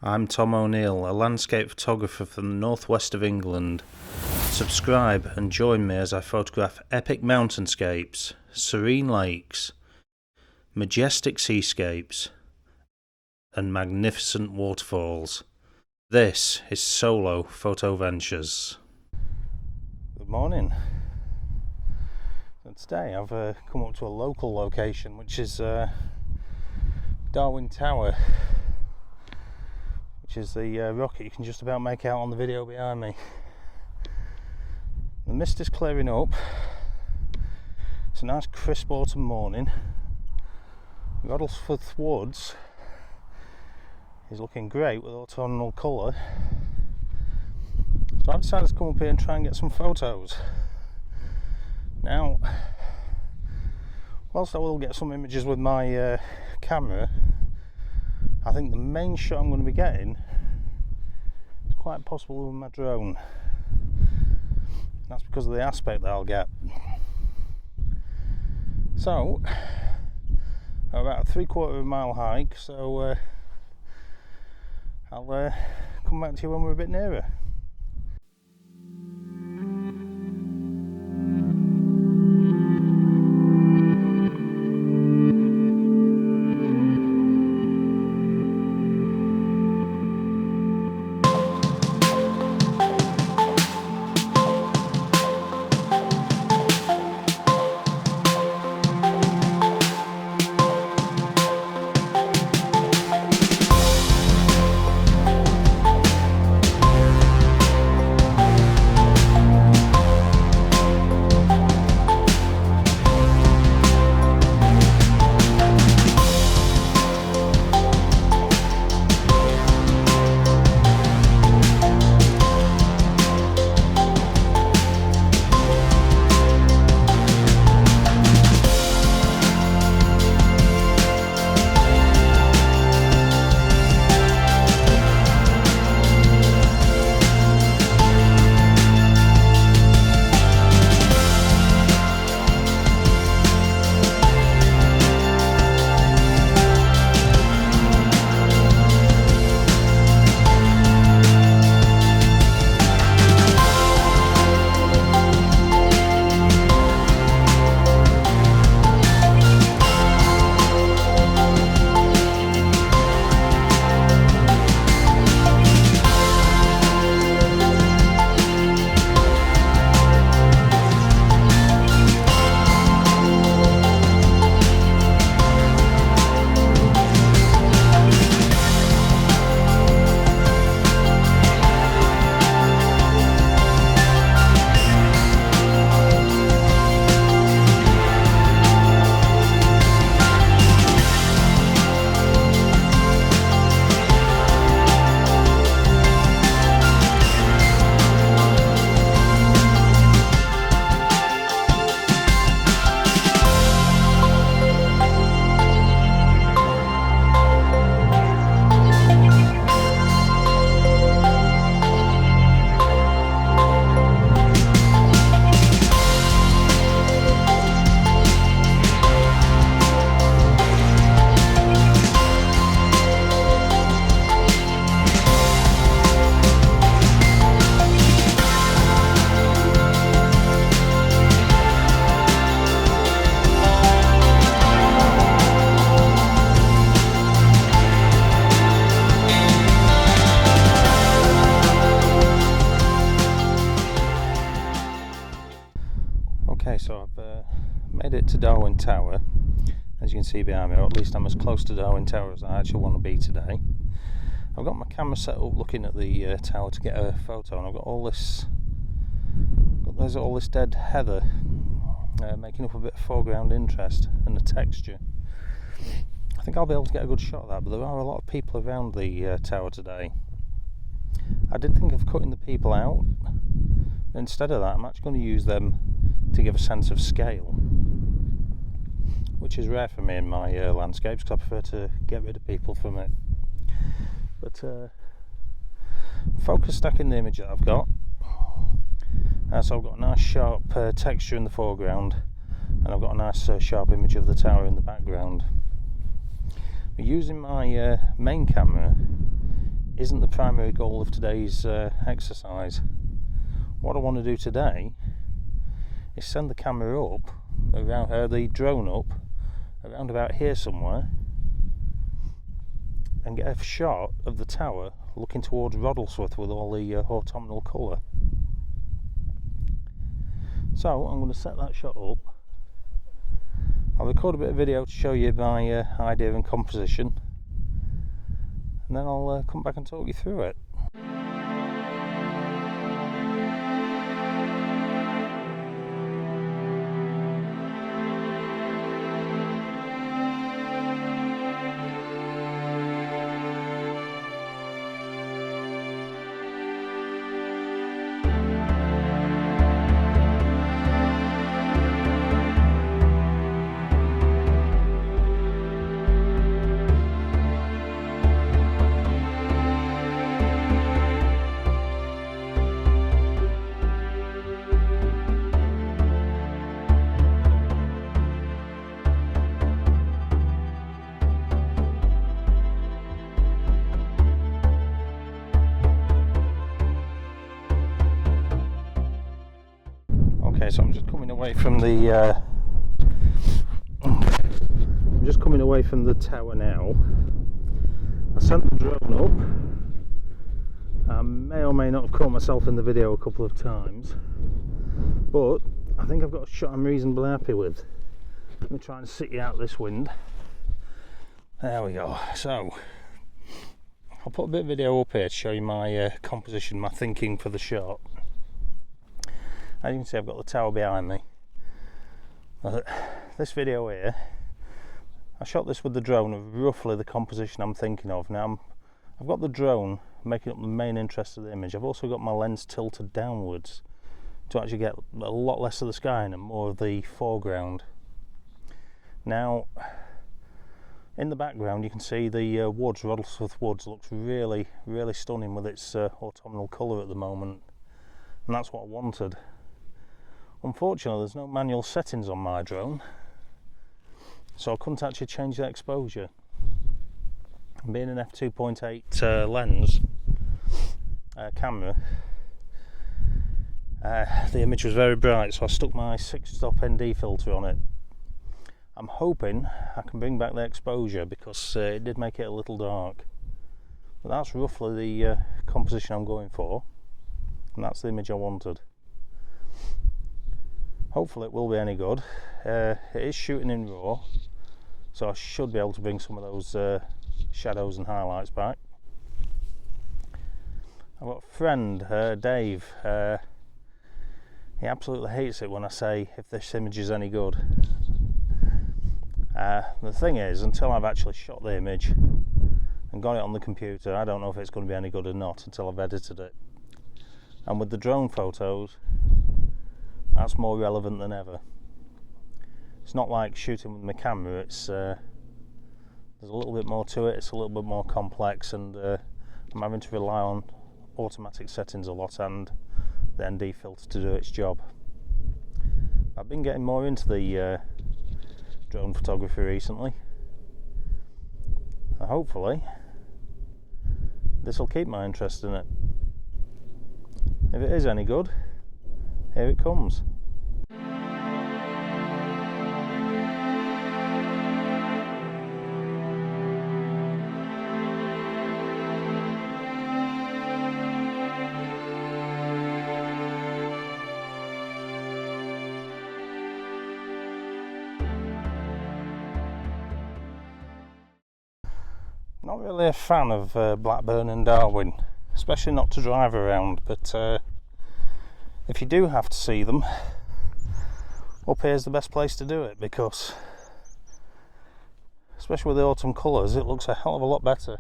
I'm Tom O'Neill, a landscape photographer from the northwest of England. Subscribe and join me as I photograph epic mountainscapes, serene lakes, majestic seascapes, and magnificent waterfalls. This is Solo Photo Ventures. Good morning. So today I've come up to a local location, which is Darwen Tower, which is the rocket you can just about make out on the video behind me. The mist is clearing up. It's a nice crisp autumn morning. Roddlesford Woods is looking great with autumnal colour. So I've decided to come up here and try and get some photos. Now, whilst I will get some images with my camera, I think the main shot I'm going to be getting is quite possible with my drone. That's because of the aspect that I'll get. So, about a 3/4 mile hike, so I'll come back to you when we're a bit nearer. Okay, so I've made it to Darwen Tower, as you can see behind me, or at least I'm as close to Darwen Tower as I actually want to be today. I've got my camera set up looking at the tower to get a photo, and I've got there's all this dead heather making up a bit of foreground interest and the texture. I think I'll be able to get a good shot of that, but there are a lot of people around the tower today. I did think of cutting the people out, but instead of that I'm actually going to use them to give a sense of scale, which is rare for me in my landscapes, because I prefer to get rid of people from it. But focus stacking the image that I've got, so I've got a nice sharp texture in the foreground, and I've got a nice sharp image of the tower in the background. But using my main camera, isn't the primary goal of today's exercise. What I want to do today is send the camera up around the drone up around about here somewhere and get a shot of the tower looking towards Roddlesworth with all the autumnal colour. So I'm going to set that shot up. I'll record a bit of video to show you my idea and composition, and then I'll come back and talk you through it. Okay, so I'm just coming away from the tower now. I sent the drone up. I may or may not have caught myself in the video a couple of times, but I think I've got a shot I'm reasonably happy with. Let me try and sit you out this wind. There we go. So I'll put a bit of video up here to show you my composition, my thinking for the shot. As you can see, I've got the tower behind me. This video here, I shot this with the drone of roughly the composition I'm thinking of. Now I've got the drone making up the main interest of the image. I've also got my lens tilted downwards to actually get a lot less of the sky and more of the foreground. Now in the background you can see the woods, Roddlesworth Woods, looks really stunning with its autumnal colour at the moment, and that's what I wanted. Unfortunately, there's no manual settings on my drone, so I couldn't actually change the exposure. Being an f2.8 lens camera, the image was very bright, so I stuck my 6-stop ND filter on it. I'm hoping I can bring back the exposure because it did make it a little dark, but that's roughly the composition I'm going for, and that's the image I wanted. Hopefully it will be any good. It is shooting in RAW, so I should be able to bring some of those shadows and highlights back. I've got a friend, Dave. He absolutely hates it when I say if this image is any good. The thing is, until I've actually shot the image and got it on the computer, I don't know if it's going to be any good or not until I've edited it. And with the drone photos, that's more relevant than ever. It's not like shooting with my camera. It's there's a little bit more to it. It's a little bit more complex, and I'm having to rely on automatic settings a lot and the ND filter to do its job. I've been getting more into the drone photography recently, and hopefully this will keep my interest in it. If it is any good, here it comes. Not really a fan of Blackburn and Darwen, especially not to drive around, but if you do have to see them, up here's the best place to do it, because especially with the autumn colours, it looks a hell of a lot better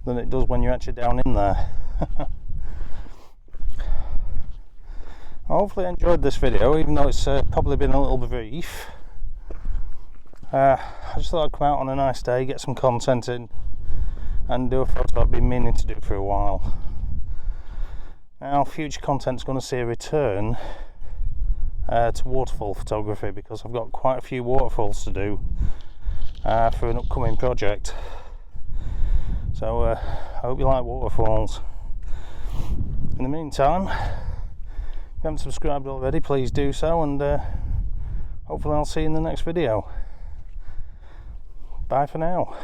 than it does when you're actually down in there. I hopefully enjoyed this video, even though it's probably been a little bit brief. I just thought I'd come out on a nice day, get some content in, and do a photo I've been meaning to do for a while. Now, future content's going to see a return to waterfall photography, because I've got quite a few waterfalls to do for an upcoming project. So I hope you like waterfalls. In the meantime, if you haven't subscribed already, please do so, and hopefully I'll see you in the next video. Bye for now.